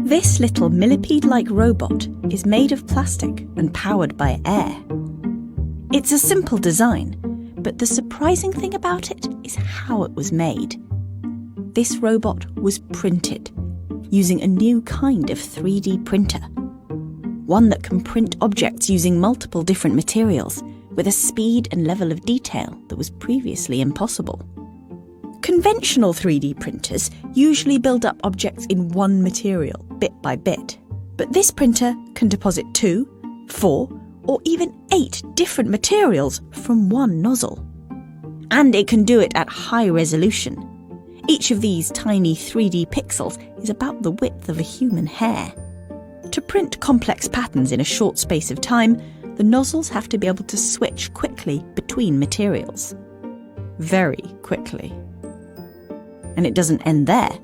This little millipede-like robot is made of plastic and powered by air. It's a simple design, but the surprising thing about it is how it was made. This robot was printed using a new kind of 3D printer. One that can print objects using multiple different materials with a speed and level of detail that was previously impossible. Conventional 3D printers usually build up objects in one material, bit by bit. But this printer can deposit 2, 4, or even 8 different materials from one nozzle. And it can do it at high resolution. Each of these tiny 3D pixels is about the width of a human hair. To print complex patterns in a short space of time, the nozzles have to be able to switch quickly between materials. Very quickly. And it doesn't end there.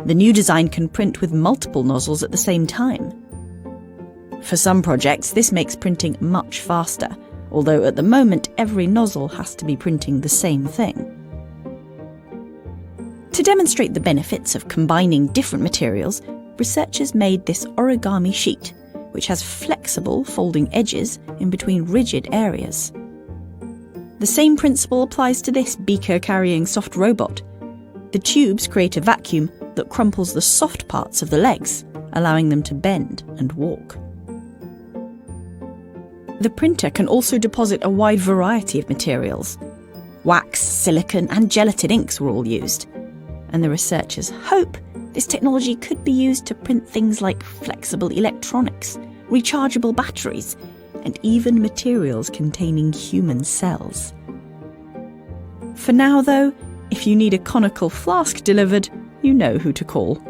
The new design can print with multiple nozzles at the same time. For some projects, this makes printing much faster, although at the moment every nozzle has to be printing the same thing. To demonstrate the benefits of combining different materials, researchers made this origami sheet, which has flexible folding edges in between rigid areas. The same principle applies to this beaker-carrying soft robot. The tubes create a vacuum that crumples the soft parts of the legs, allowing them to bend and walk. The printer can also deposit a wide variety of materials. Wax, silicone, and gelatin inks were all used. And the researchers hope this technology could be used to print things like flexible electronics, rechargeable batteries, and even materials containing human cells. For now, though, if you need a conical flask delivered, you know who to call.